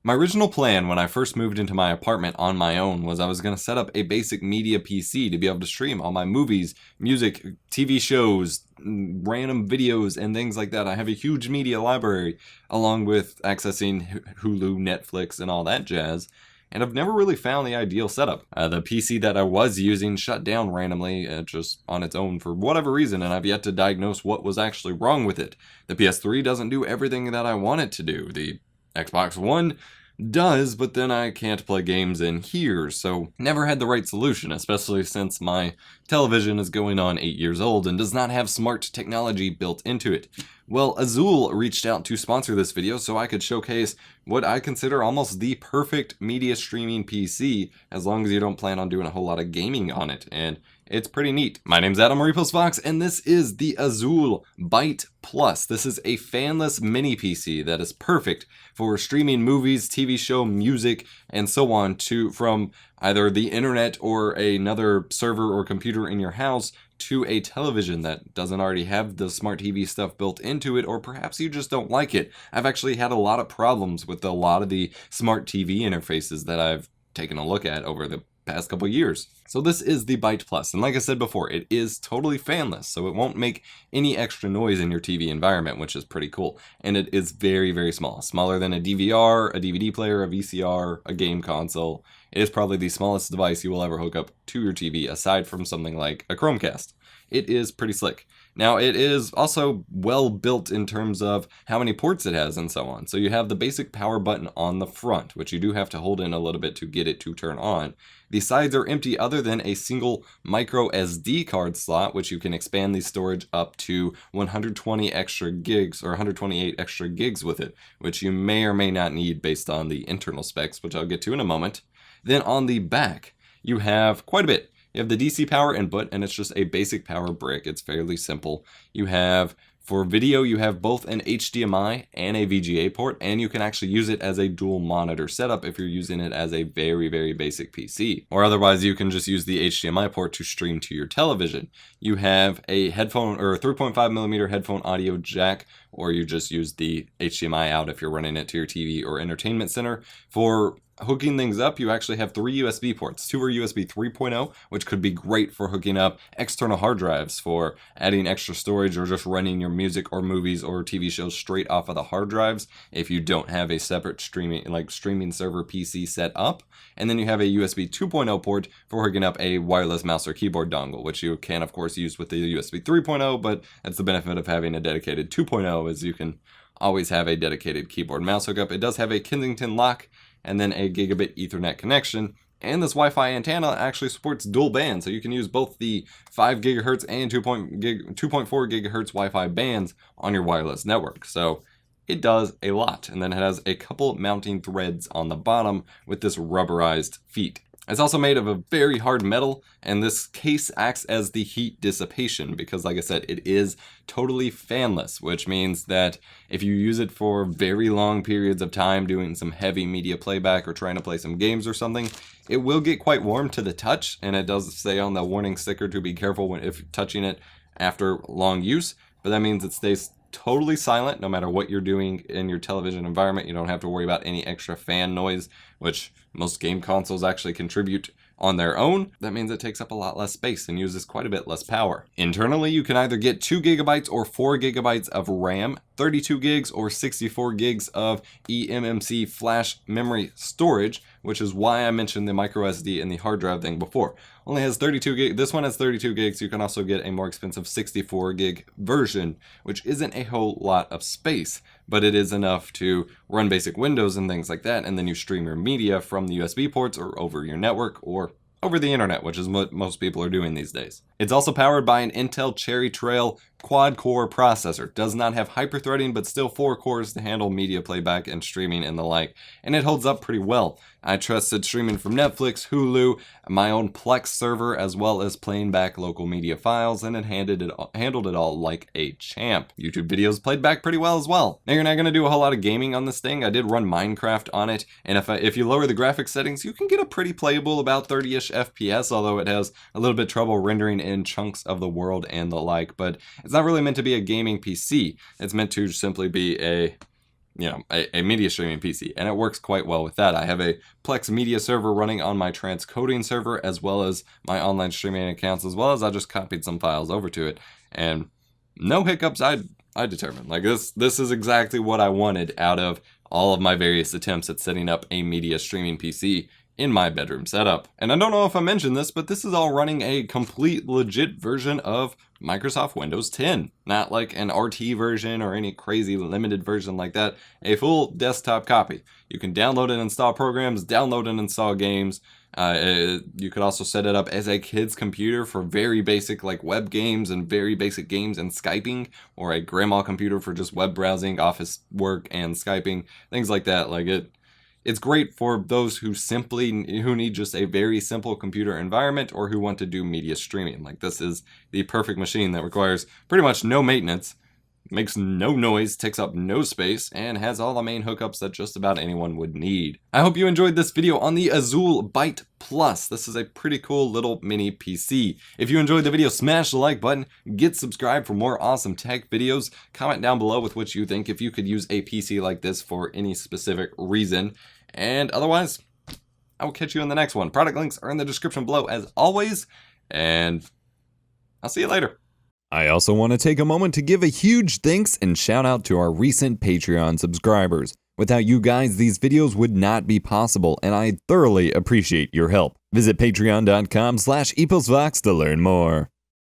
My original plan when I first moved into my apartment on my own was I was going to set up a basic media PC to be able to stream all my movies, music, TV shows, random videos, and things like that. I have a huge media library along with accessing Hulu, Netflix, and all that jazz. And I've never really found the ideal setup. The PC that I was using shut down randomly, just on its own for whatever reason, and I've yet to diagnose what was actually wrong with it. The PS3 doesn't do everything that I want it to do. The Xbox One does, but then I can't play games in here, so never had the right solution, especially since my television is going on 8 years old and does not have smart technology built into it. Well, Azulle reached out to sponsor this video so I could showcase what I consider almost the perfect media streaming PC, as long as you don't plan on doing a whole lot of gaming on it, and it's pretty neat. My name's Adam or EposVox, and this is the Azulle BytePlus. This is a fanless mini PC that is perfect for streaming movies, TV show, music, and so on from either the internet or another server or computer in your house to a television that doesn't already have the smart TV stuff built into it, or perhaps you just don't like it. I've actually had a lot of problems with a lot of the smart TV interfaces that I've taken a look at over the past couple years. So this is the BytePlus, and like I said before, it is totally fanless, so it won't make any extra noise in your TV environment, which is pretty cool. And it is very, very small. Smaller than a DVR, a DVD player, a VCR, a game console. It is probably the smallest device you will ever hook up to your TV, aside from something like a Chromecast. It is pretty slick. Now, it is also well built in terms of how many ports it has and so on. So you have the basic power button on the front, which you do have to hold in a little bit to get it to turn on. The sides are empty other than a single micro SD card slot, which you can expand the storage up to 120 extra gigs or 128 extra gigs with it, which you may or may not need based on the internal specs, which I'll get to in a moment. Then on the back, you have quite a bit. You have the DC power input, and it's just a basic power brick. It's fairly simple. You have, for video, you have both an HDMI and a VGA port, and you can actually use it as a dual monitor setup if you're using it as a very, very basic PC. Or otherwise, you can just use the HDMI port to stream to your television. You have a headphone or 3.5mm headphone audio jack, or you just use the HDMI out if you're running it to your TV or entertainment center. For hooking things up, you actually have 3 USB ports. 2 are USB 3.0, which could be great for hooking up external hard drives for adding extra storage or just running your music or movies or TV shows straight off of the hard drives if you don't have a separate streaming server PC set up. And then you have a USB 2.0 port for hooking up a wireless mouse or keyboard dongle, which you can of course use with the USB 3.0, but that's the benefit of having a dedicated 2.0 is you can always have a dedicated keyboard mouse hookup. It does have a Kensington lock and then a gigabit Ethernet connection. And this Wi-Fi antenna actually supports dual band, so you can use both the 5 GHz and 2.4 GHz Wi-Fi bands on your wireless network. So it does a lot. And then it has a couple mounting threads on the bottom with this rubberized feet. It's also made of a very hard metal, and this case acts as the heat dissipation because, like I said, it is totally fanless, which means that if you use it for very long periods of time doing some heavy media playback or trying to play some games or something, it will get quite warm to the touch, and it does say on the warning sticker to be careful if touching it after long use, but that means it stays totally silent no matter what you're doing in your television environment. You don't have to worry about any extra fan noise, which most game consoles actually contribute on their own. That means it takes up a lot less space and uses quite a bit less power. Internally, you can either get 2 GB or 4 GB of RAM, 32 gigs or 64 gigs of eMMC flash memory storage, which is why I mentioned the micro SD and the hard drive thing before. Only has 32 gigs. This one has 32 gigs. You can also get a more expensive 64 gig version, which isn't a whole lot of space, but it is enough to run basic Windows and things like that, and then you stream your media from the USB ports or over your network or over the internet, which is what most people are doing these days. It's also powered by an Intel Cherry Trail quad-core processor. Does not have hyper-threading, but still 4 cores to handle media playback and streaming and the like, and it holds up pretty well. I trusted streaming from Netflix, Hulu, my own Plex server, as well as playing back local media files, and it handled it all like a champ. YouTube videos played back pretty well as well. Now, you're not going to do a whole lot of gaming on this thing. I did run Minecraft on it, and if you lower the graphics settings, you can get a pretty playable about 30-ish FPS, although it has a little bit trouble rendering in chunks of the world and the like, but it's not really meant to be a gaming PC. It's meant to simply be a a media streaming PC, and it works quite well with that. I have a Plex media server running on my transcoding server, as well as my online streaming accounts, as well as I just copied some files over to it, and no hiccups I determined. Like this is exactly what I wanted out of all of my various attempts at setting up a media streaming PC in my bedroom setup. And I don't know if I mentioned this, but this is all running a complete legit version of Microsoft Windows 10. Not like an RT version or any crazy limited version like that. A full desktop copy. You can download and install programs, download and install games. You could also set it up as a kid's computer for very basic like web games and very basic games and Skyping, or a grandma computer for just web browsing, office work, and Skyping, things like that. Like it's great for those who need just a very simple computer environment, or who want to do media streaming. Like this is the perfect machine that requires pretty much no maintenance, makes no noise, takes up no space, and has all the main hookups that just about anyone would need. I hope you enjoyed this video on the Azulle BytePlus. This is a pretty cool little mini PC. If you enjoyed the video, smash the like button, get subscribed for more awesome tech videos, comment down below with what you think if you could use a PC like this for any specific reason, and otherwise, I will catch you in the next one. Product links are in the description below as always, and I'll see you later. I also want to take a moment to give a huge thanks and shout out to our recent Patreon subscribers. Without you guys, these videos would not be possible, and I thoroughly appreciate your help. Visit patreon.com/EposVox to learn more.